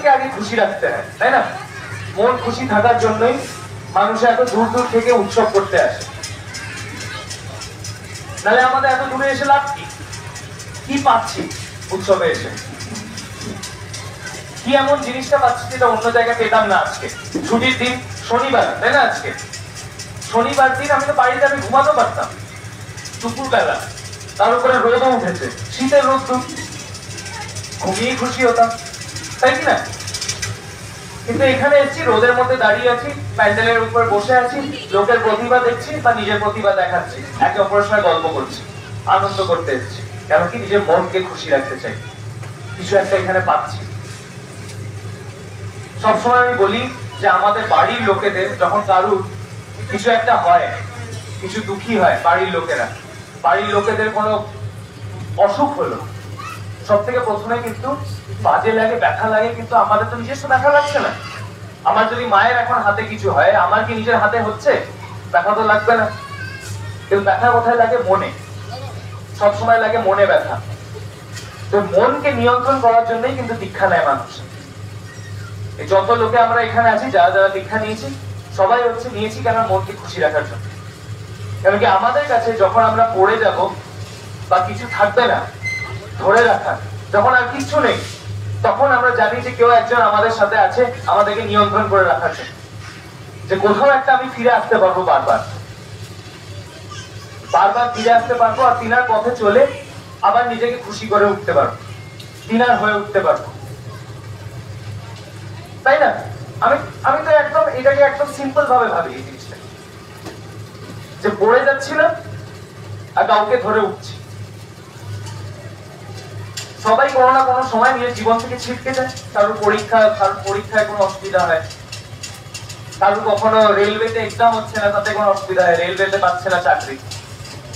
মনকে আগে খুশি রাখতে হয়, তাই না? মন খুশি থাকার জন্যই মানুষ এত দূর দূর থেকে উৎসব করতে আসে, নাহলে আমাদের এত দূরে এসে লাভ কি? কি পাচ্ছি উৎসবে এসে? কি এমন জিনিসটা পাচ্ছি যেটা অন্য জায়গায় পেতাম না? আজকে ছুটির দিন, শনিবার, তাই না? আজকে শনিবার দিন আমি তো বাড়িতে আমি ঘুমাতে পারতাম দুপুর বেলা, তার উপরে রোদও উঠেছে, শীতের রোদ, ঘুমিয়ে খুশি হতাম, তাই কি না? কিন্তু এখানে এসেছি, রোদের মধ্যে দাঁড়িয়ে আছি, প্যান্ডেলের উপর বসে আছি, লোকের প্রতিভা দেখছি বা নিজের প্রতিভা দেখাচ্ছি, একে অপরের সঙ্গে গল্প করছি, আনন্দ করতে এসেছি। কেন কি? নিজের মনকে খুশি রাখতে চাই, কিছু একটা এখানে পাচ্ছি। সবসময় আমি বলি যে আমাদের বাড়ির লোকেদের যখন কারুর কিছু একটা হয়, কিছু দুঃখী হয়, বাড়ির লোকেদের কোনো অসুখ হলো, সব থেকে প্রথমে কিন্তু বাজে লাগে, ব্যথা লাগে, কিন্তু আমাদের তো নিজস্ব ব্যথা লাগছে না। আমার যদি মায়ের এখন হাতে কিছু হয়, আমার কি নিজের হাতে হচ্ছে? ব্যথা তো লাগবে না। কিন্তু ব্যথা কোথায় লাগে? মনে, সবসময় লাগে মনে ব্যথা। তো মনকে নিয়ন্ত্রণ করার জন্যই কিন্তু দীক্ষা নেয় মানুষ। যত লোকে আমরা এখানে আছি, যারা যারা দীক্ষা নিয়েছি, সবাই হচ্ছে নিয়েছি কেন? মনকে খুশি রাখার জন্য। কেন কি? আমাদের কাছে যখন আমরা পড়ে যাব বা কিছু থাকবে না ধরে রাখার, যখন আর কিছু নেই, তখন আমরা জানি যে কেউ একজন আমাদের সাথে আছে আমাদেরকে নিয়ন্ত্রণ করে রাখার জন্য, যে কোথাও একটা আমি ফিরে আসতে পারবো, বারবার ফিরে আসতে পারবো, আর তিনার পথে চলে আবার নিজেকে খুশি করে উঠতে পারবো, তিনার হয়ে উঠতে পারবো, তাই না? আমি তো একদম এটাকে একদম সিম্পল ভাবে ভাবি এই জিনিসটা, যে পড়ে যাচ্ছিলাম আর কাউকে ধরে উঠছি। সবাই কোনো না কোনো সময় নিজের জীবন থেকে ছিটকে যায়। কারোর পরীক্ষায় কোনো অসুবিধা হয়, কারোর কখনো রেলওয়েতে এক্সাম হচ্ছে না, তাতে কোনো অসুবিধা হয়, রেলওয়েতে পাচ্ছে না চাকরি,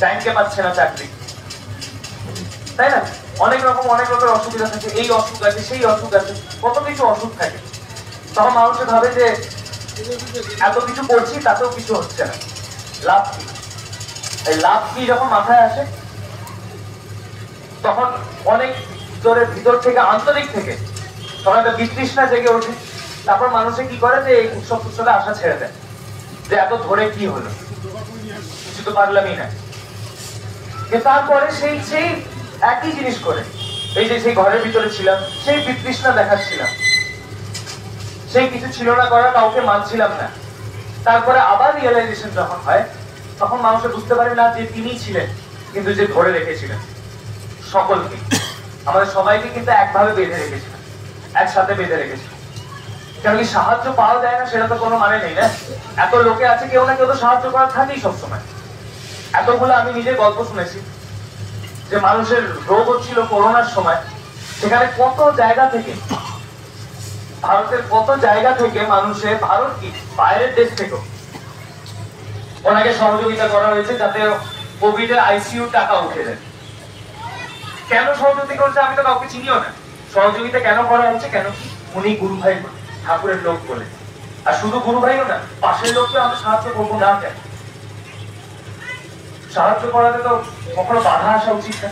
ব্যাংকে পাচ্ছে না চাকরি, তাই না? অনেক রকমের অসুবিধা থাকে, এই অসুখ আছে, সেই অসুখ আছে, কত কিছু অসুখ থাকে। তখন মানুষে ভাবে যে এত কিছু করছি তাতেও কিছু হচ্ছে না, লাভ কি? এই লাভ কি যখন মাথায় আসে, তখন অনেক ভিতর থেকে, আন্তরিক থেকে তখন একটা বিতৃষ্ণা জেগে ওঠে। তারপর মানুষে কি করে? যে এই উৎসবে আসা ছেড়ে দেয়, যে এত ধরে কি হলো, কিছু তো পারলামই না। তারপরে সেই একই জিনিস করে, এই যে সেই ঘরের ভিতরে ছিলাম, সেই বিতৃষ্ণা দেখাচ্ছিলাম, সেই কিছু ছিল না করা, কাউকে মানছিলাম না। তারপরে আবার রিয়েলাইজেশন যখন হয়, তখন মানুষে বুঝতে পারে না যে তিনি ছিলেন, কিন্তু যে ধরে রেখেছিলেন সকলকে, আমাদের সবাইকে কিন্তু একভাবে বেঁধে রেখেছিলেন, একসাথে বেঁধে রেখেছিলেন। কেন কি? সাহায্য পাওয়া যায় না সেটা তো কোনো মানে নেই না। এত লোকে আছে, কেউ না কেউ তো সাহায্য করার থাকেই সবসময়। এতগুলো আমি নিজে গল্প শুনেছি যে মানুষের রোগ হচ্ছিল করোনার সময়, সেখানে কত জায়গা থেকে, ভারতের কত জায়গা থেকে মানুষের, ভারত কি বাইরের দেশ থেকেও ওনাকে সহযোগিতা করা হয়েছে যাতে কোভিড এর আইসিইউ টাকা উঠে দেয়। কেন সহযোগিতা করছে? আমি তো কাউকে চিনিও না। সহযোগিতা কেন করা হচ্ছে? কেন কি? উনি গুরু ভাই বলে, ঠাকুরের লোক বলে। আর শুধু গুরু ভাইও না, পাশের লোককে আমরা সাহায্য করবো না কেন? সাহায্য করাতে তো কখনো বাধা আসা উচিত না।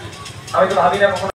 আমি তো ভাবি না কখনো